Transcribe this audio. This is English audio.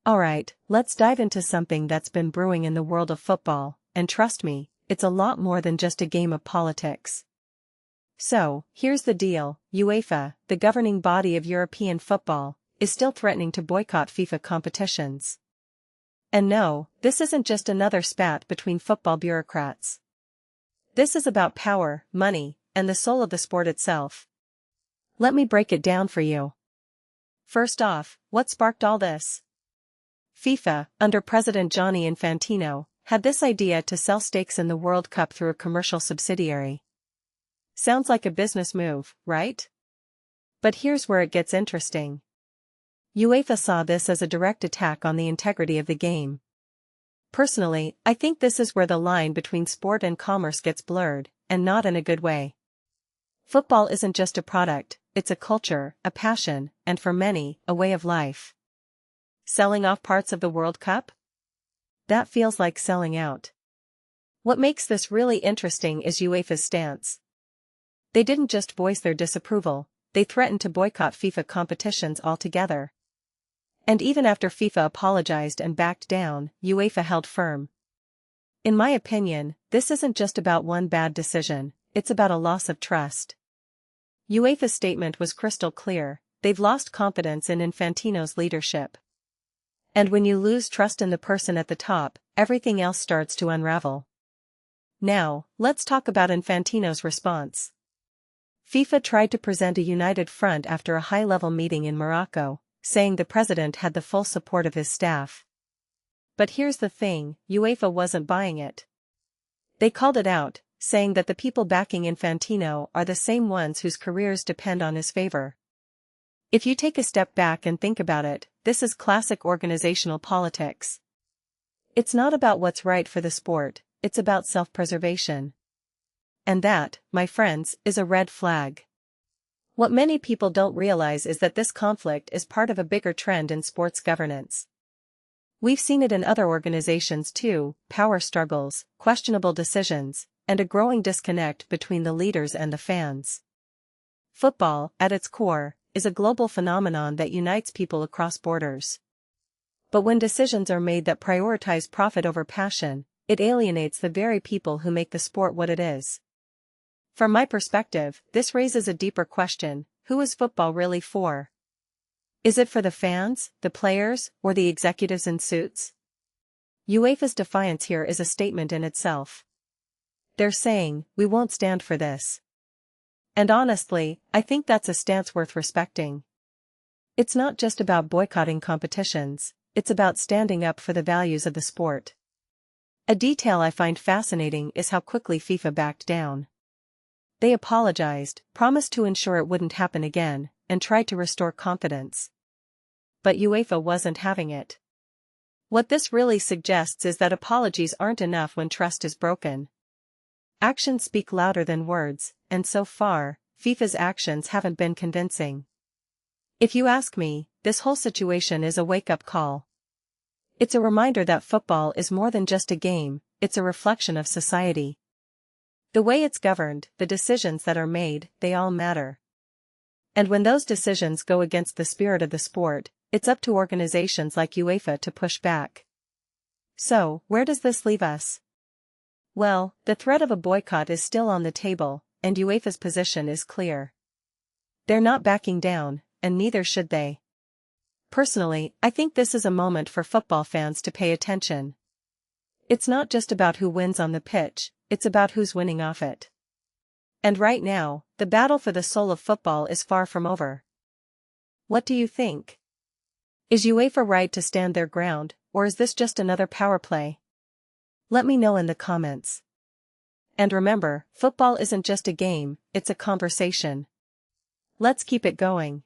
Alright, let's dive into something that's been brewing in the world of football, and trust me, it's a lot more than just a game of politics. So, here's the deal: UEFA, the governing body of European football, is still threatening to boycott FIFA competitions. And no, this isn't just another spat between football bureaucrats. This is about power, money, and the soul of the sport itself. Let me break it down for you. First off, what sparked all this? FIFA, under President Gianni Infantino, had this idea to sell stakes in the World Cup through a commercial subsidiary. Sounds like a business move, right? But here's where it gets interesting. UEFA saw this as a direct attack on the integrity of the game. Personally, I think this is where the line between sport and commerce gets blurred, and not in a good way. Football isn't just a product, it's a culture, a passion, and for many, a way of life. Selling off parts of the World Cup? That feels like selling out. What makes this really interesting is UEFA's stance. They didn't just voice their disapproval, they threatened to boycott FIFA competitions altogether. And even after FIFA apologized and backed down, UEFA held firm. In my opinion, this isn't just about one bad decision, it's about a loss of trust. UEFA's statement was crystal clear: they've lost confidence in Infantino's leadership. And when you lose trust in the person at the top, everything else starts to unravel. Now, let's talk about Infantino's response. FIFA tried to present a united front after a high-level meeting in Morocco, saying the president had the full support of his staff. But here's the thing: UEFA wasn't buying it. They called it out, saying that the people backing Infantino are the same ones whose careers depend on his favor. If you take a step back and think about it, this is classic organizational politics. It's not about what's right for the sport, it's about self-preservation. And that, my friends, is a red flag. What many people don't realize is that this conflict is part of a bigger trend in sports governance. We've seen it in other organizations too: power struggles, questionable decisions, and a growing disconnect between the leaders and the fans. Football, at its core, is a global phenomenon that unites people across borders. But when decisions are made that prioritize profit over passion, it alienates the very people who make the sport what it is. From my perspective, this raises a deeper question: who is football really for? Is it for the fans, the players, or the executives in suits? UEFA's defiance here is a statement in itself. They're saying, we won't stand for this. And honestly, I think that's a stance worth respecting. It's not just about boycotting competitions, it's about standing up for the values of the sport. A detail I find fascinating is how quickly FIFA backed down. They apologized, promised to ensure it wouldn't happen again, and tried to restore confidence. But UEFA wasn't having it. What this really suggests is that apologies aren't enough when trust is broken. Actions speak louder than words, and so far, FIFA's actions haven't been convincing. If you ask me, this whole situation is a wake-up call. It's a reminder that football is more than just a game, it's a reflection of society. The way it's governed, the decisions that are made, they all matter. And when those decisions go against the spirit of the sport, it's up to organizations like UEFA to push back. So, where does this leave us? Well, the threat of a boycott is still on the table, and UEFA's position is clear. They're not backing down, and neither should they. Personally, I think this is a moment for football fans to pay attention. It's not just about who wins on the pitch, it's about who's winning off it. And right now, the battle for the soul of football is far from over. What do you think? Is UEFA right to stand their ground, or is this just another power play? Let me know in the comments. And remember, football isn't just a game, it's a conversation. Let's keep it going.